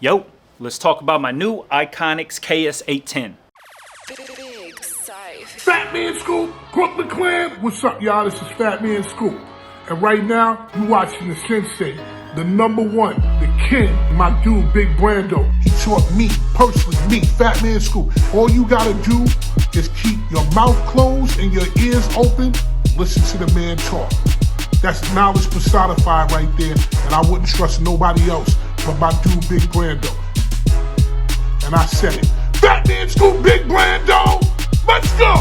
Yo, let's talk about my new Ikonix KS-810. Big Sife. Fat Man Scoop, Brooklyn Clan. What's up, y'all? This is Fat Man Scoop. And right now, you watching the sensei, the number one, the king, my dude, Big Brando. He taught me, personally, me, Fat Man Scoop. All you gotta do is keep your mouth closed and your ears open. Listen to the man talk. That's knowledge personified right there. And I wouldn't trust nobody else but my dude, Big Brando. And I said it. Fat Man Scoop, Big Brando. Let's go.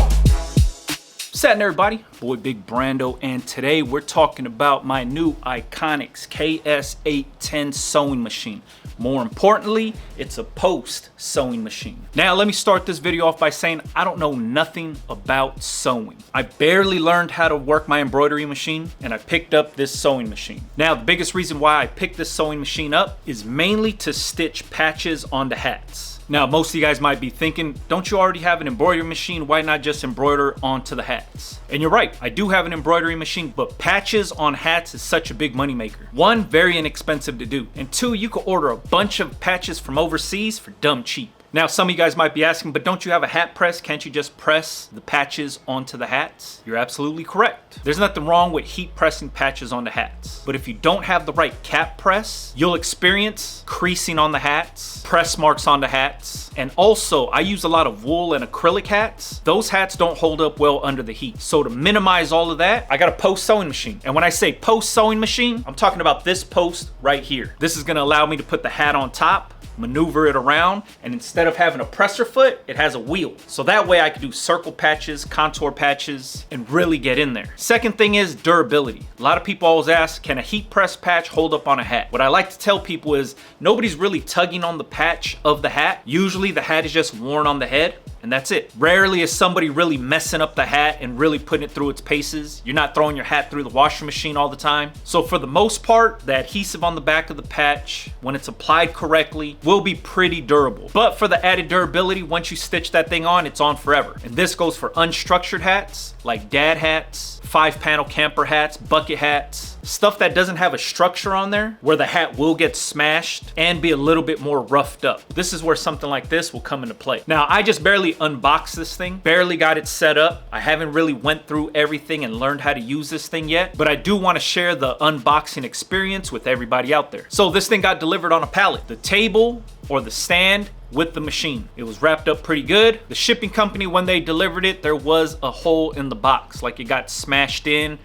What's happening, everybody? Boy, Big Brando, and today we're talking about my new Ikonix KS-810 sewing machine. More importantly, it's a post sewing machine. Now, let me start this video off by saying I don't know nothing about sewing. I barely learned how to work my embroidery machine, and I picked up this sewing machine. Now, the biggest reason why I picked this sewing machine up is mainly to stitch patches onto hats. Now, most of you guys might be thinking, don't you already have an embroidery machine? Why not just embroider onto the hats? And you're right, I do have an embroidery machine, but patches on hats is such a big moneymaker. One, very inexpensive to do. And two, you can order a bunch of patches from overseas for dumb cheap. Now, some of you guys might be asking, but don't you have a hat press? Can't you just press the patches onto the hats? You're absolutely correct. There's nothing wrong with heat pressing patches onto hats. But if you don't have the right cap press, you'll experience creasing on the hats, press marks on the hats, and also I use a lot of wool and acrylic hats. Those hats don't hold up well under the heat. So to minimize all of that, I got a post sewing machine. And when I say post sewing machine, I'm talking about this post right here. This is gonna allow me to put the hat on top, maneuver it around, and instead of having a presser foot, it has a wheel. So that way I can do circle patches, contour patches, and really get in there. Second thing is durability. A lot of people always ask, can a heat press patch hold up on a hat? What I like to tell people is nobody's really tugging on the patch of the hat. Usually the hat is just worn on the head, and that's it. Rarely is somebody really messing up the hat and really putting it through its paces. You're not throwing your hat through the washing machine all the time. So for the most part, the adhesive on the back of the patch, when it's applied correctly, will be pretty durable. But for the added durability, once you stitch that thing on, it's on forever. And this goes for unstructured hats, like dad hats, 5-panel camper hats, bucket hats, stuff that doesn't have a structure on there, where the hat will get smashed and be a little bit more roughed up. This is where something like this will come into play. Now, I just barely unboxed this thing, barely got it set up. I haven't really went through everything and learned how to use this thing yet, but I do want to share the unboxing experience with everybody out there. So this thing got delivered on a pallet. The table or the stand with the machine. It was wrapped up pretty good. The shipping company, when they delivered it, there was a hole in the box, like it got smashed in.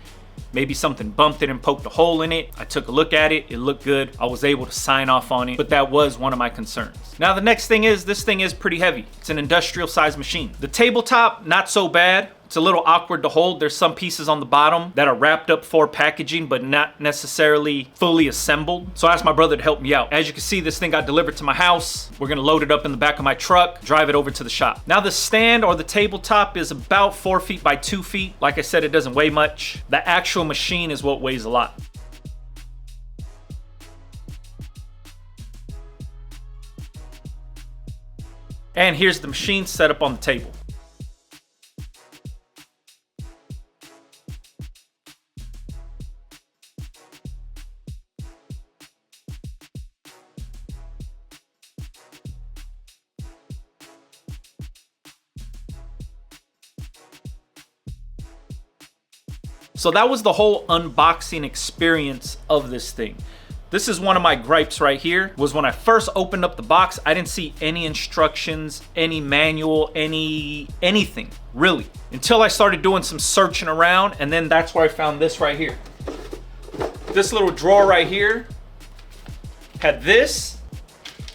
Maybe something bumped it and poked a hole in it. I took a look at it, it looked good. I was able to sign off on it, but that was one of my concerns. Now the next thing is, this thing is pretty heavy. It's an industrial size machine. The tabletop, not so bad. It's a little awkward to hold. There's some pieces on the bottom that are wrapped up for packaging, but not necessarily fully assembled. So I asked my brother to help me out. As you can see, this thing got delivered to my house. We're gonna load it up in the back of my truck, drive it over to the shop. Now the stand or the tabletop is about 4 feet by 2 feet. Like I said, it doesn't weigh much. The actual machine is what weighs a lot. And here's the machine set up on the table. So that was the whole unboxing experience of this thing. This is one of my gripes right here, was when I first opened up the box, I didn't see any instructions, any manual, anything, really. Until I started doing some searching around, and then that's where I found this right here. This little drawer right here had this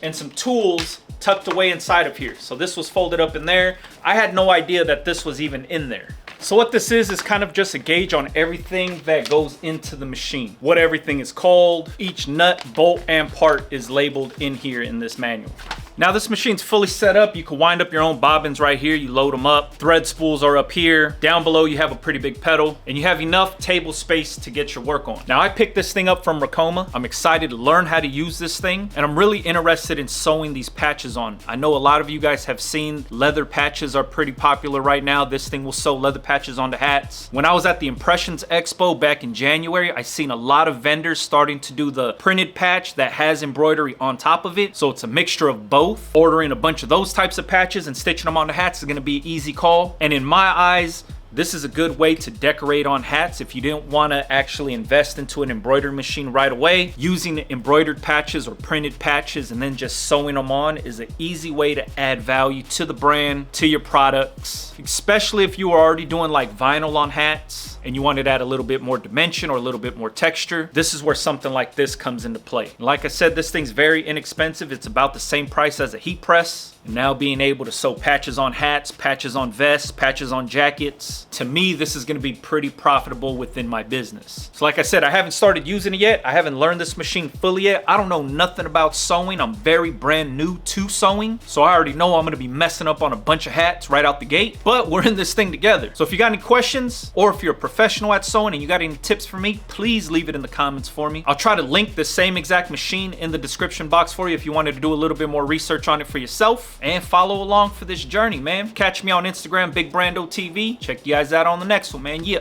and some tools tucked away inside of here. So this was folded up in there. I had no idea that this was even in there. So what this is kind of just a gauge on everything that goes into the machine. What everything is called. Each nut, bolt, and part is labeled in here in this manual. Now this machine's fully set up. You can wind up your own bobbins right here. You load them up. Thread spools are up here. Down below you have a pretty big pedal and you have enough table space to get your work on. Now I picked this thing up from Ricoma. I'm excited to learn how to use this thing and I'm really interested in sewing these patches on. I know a lot of you guys have seen leather patches are pretty popular right now. This thing will sew leather patches onto hats. When I was at the Impressions Expo back in January, I seen a lot of vendors starting to do the printed patch that has embroidery on top of it. So it's a mixture of both. Ordering a bunch of those types of patches and stitching them onto hats is gonna be an easy call. And in my eyes, this is a good way to decorate on hats if you didn't want to actually invest into an embroidery machine right away. Using embroidered patches or printed patches and then just sewing them on is an easy way to add value to the brand, to your products, especially if you are already doing like vinyl on hats and you wanted to add a little bit more dimension or a little bit more texture. This is where something like this comes into play. And like I said, this thing's very inexpensive. It's about the same price as a heat press. And now being able to sew patches on hats, patches on vests, patches on jackets, to me, this is gonna be pretty profitable within my business. So like I said, I haven't started using it yet. I haven't learned this machine fully yet. I don't know nothing about sewing. I'm very brand new to sewing. So I already know I'm gonna be messing up on a bunch of hats right out the gate, but we're in this thing together. So if you got any questions or if you're a professional at sewing and you got any tips for me, please leave it in the comments for me. I'll try to link the same exact machine in the description box for you if you wanted to do a little bit more research on it for yourself. And follow along for this journey, man. Catch me on Instagram, Big Brando TV. Check you guys out on the next one, man. Yeah.